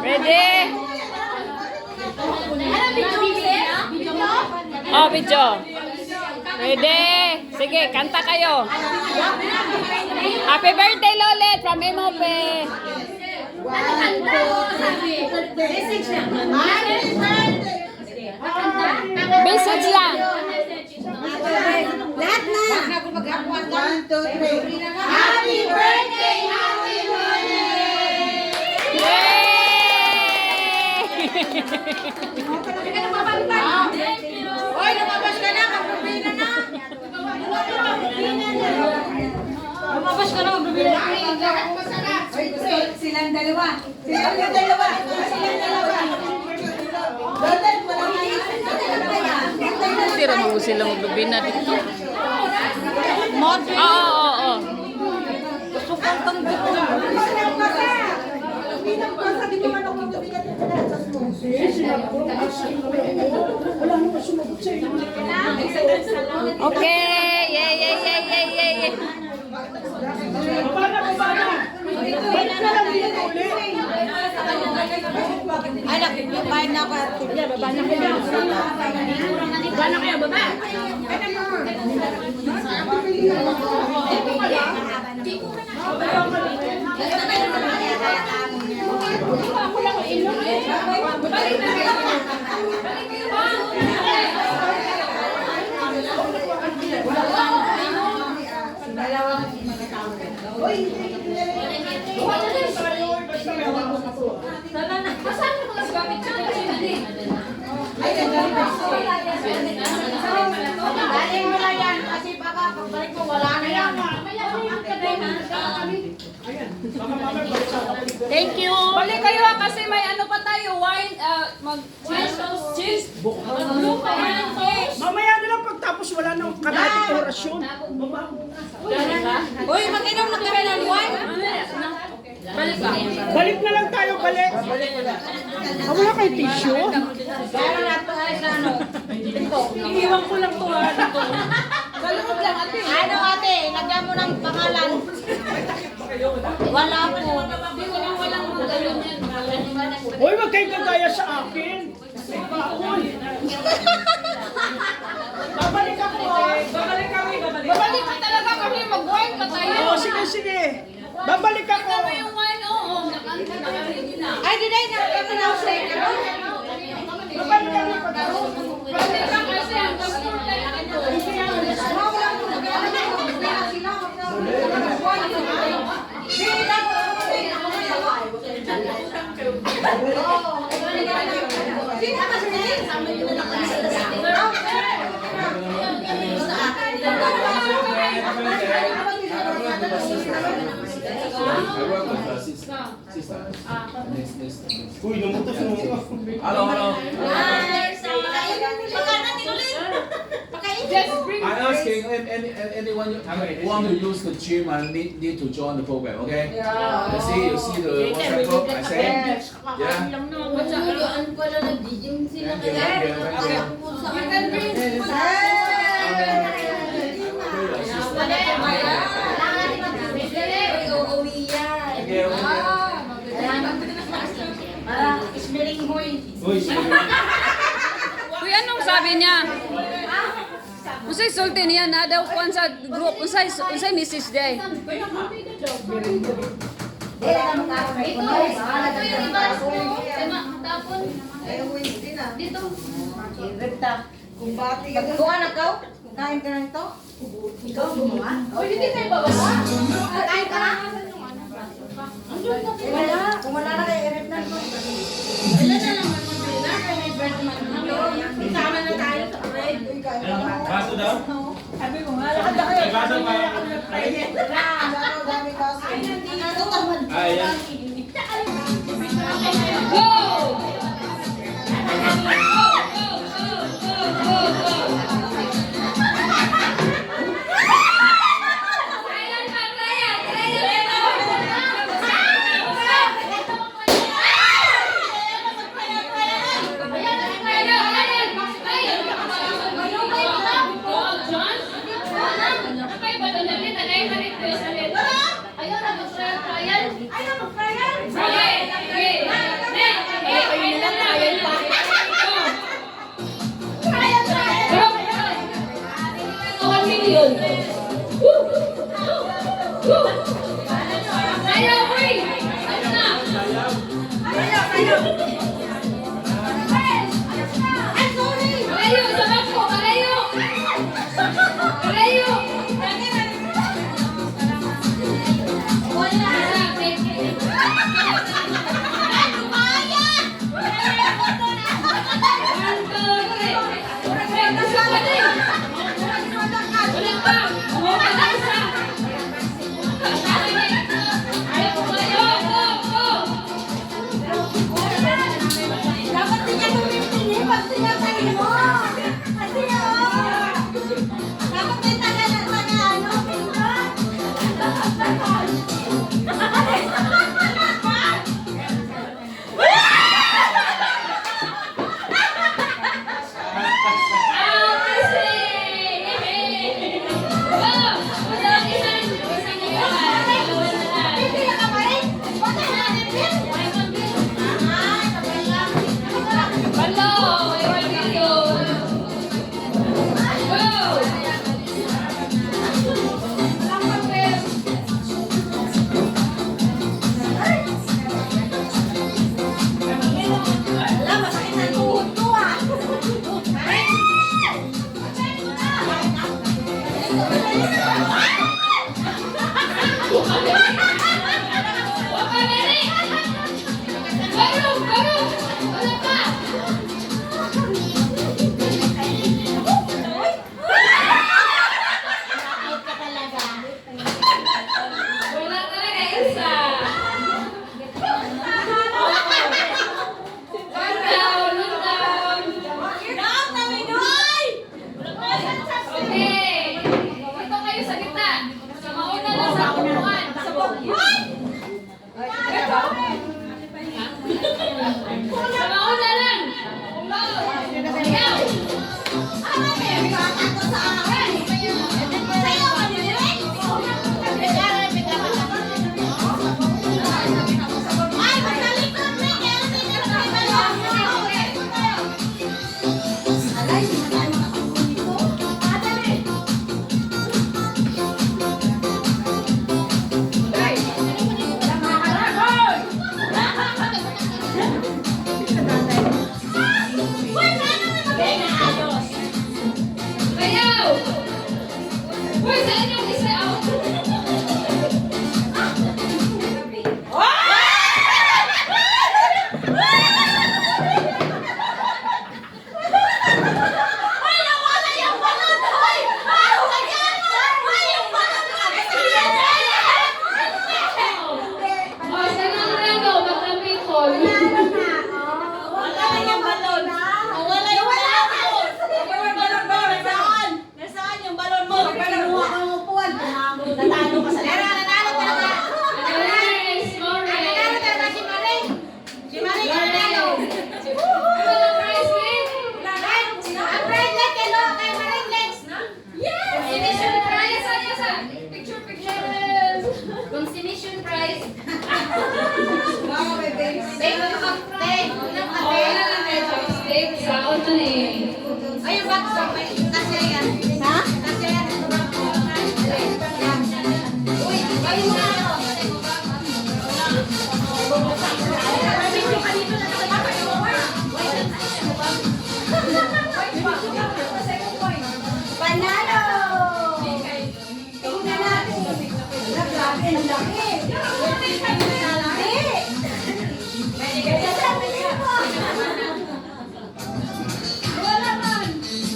Ready? Oh, video. Ready? Sige, kanta kayo. Happy birthday, Lolet, from MOP. Message lang. Lahat na. 1, 2, 3. Happy birthday, Happy Lolet! Hoy, lumabas ka na, magpapina na. Lumabas ka na, magpapina na. Silang dalawa. Silang dalawa. Tira mo sila maglubina dito. Oo. Gusto kong tanggap. Okay. Yay. Ay, nagbabahin na ako. Babahin na kayo. Babahin na kayo, baba. Galing mo na yan kasi baka pagbalik mo wala na yan. Thank you. Balik kayo kasi may ano pa tayo, wine, cheese. Mamaya na lang pagtapos wala nang kadating orasyon. Uy, mag-inom na kami ng wine. Balik na lang tayo, balik. Wala kayo tissue? Kaya na ito ay sa ano. Iiwan ko lang to dito. Salud lang ate. Ano ate, lagyan mo ng pangalan. Wala po. Walang magayon yan. Hoy, wag kayo gagaya sa akin. Babalik ako. Babalik ka talaga kami, mag-wine pa tayo. Oo, sige. Babalik ako. Ano yung wine? Oo. Ay, dinay na kami na sa Babalik ako pagtapos. Balik ka kasi hanggang 4 tayo ito. Uy, namutas mo. Halo. Pagkain natin ulit. Pagkain. Just bring I'm asking anyone who want to use the gym and need to join the program, okay? You see the WhatsApp group I sent? Yeah? Ano pala nag-gym sila Thank you, thank you, thank you. You can bring Thank you. Uy, anong sabi niya? Usay sulti niya na daw kuan sa group. Usay message day. Kuha na ka? Kain ka na ito? Ikaw gumawa? O, hindi tayo babawa. Kain ka na? Wala. Kung wala na kayo, i-rep na ito. Wala na naman mag-rina. Kaya may bird man. Isama na tayo sa bread. Kaso daw? Sabi ko nga, lakad na kayo. Kaso pa. Dami kaso. Ano tamad? Ayan. Go! Dapat din yan tumipili pag tinatay mo. Kasi dapat may taga na ano. Hindi na kamarin. Wala na rin. Hello, ewan dito. Go! Wala, masakit ang tuhod ko ah. Wala talaga isa. One down, one down. Okay. Dito kayo sa gitna. Sa mauna lang sa upuan. Sa upuan. Sa mauna lang. Ikaw. Kayaw. Uy, saan yung isa out? Oh, saan ang relo? Magkapikol. Nanalo ka sa lahat. Nanalo talaga. Nanalo talaga si Maring. Si Maring ang nanalo. Ang prize net kay Maring Lex. Consummation prize. Ayun ba? Kasi yan. Ha? Kasi yan. Uy, ayun na ako. Video ka dito na Panalo! Tingnan natin. Grabe, ang laki. Wala man.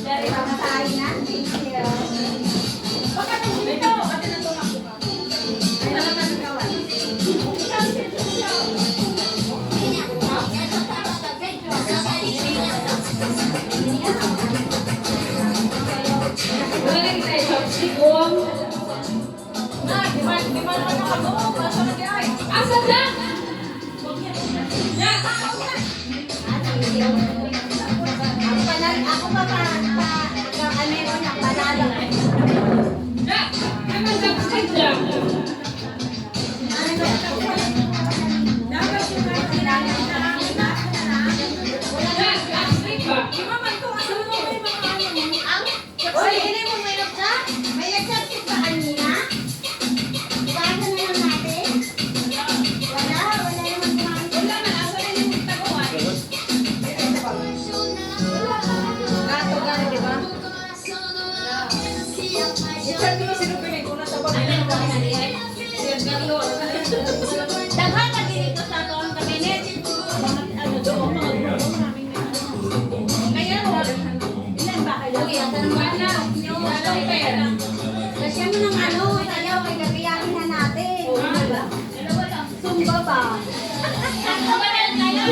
Dari mamatay na. Bakit ang dito? Bakit natulak ko ka? Ay, naman ang kawan. Asa na? Ako pa ano yun, panalo. Ya, naman dapat siya. Uy, hindi mo may nagsa? May nagsa pa kanina? Paano na lang natin? Wala naman kumain. Wala na, asa na yung taguan. Gato gano'n, di ba? Daghan na dito sa toong kabinet. Ano doon, mga doon namin na. Kaya mo, ilan ba kayo? Kasi mo ng ano, tayo kay gabiyahin na natin. Zumba ba? Ano ba yan tayo?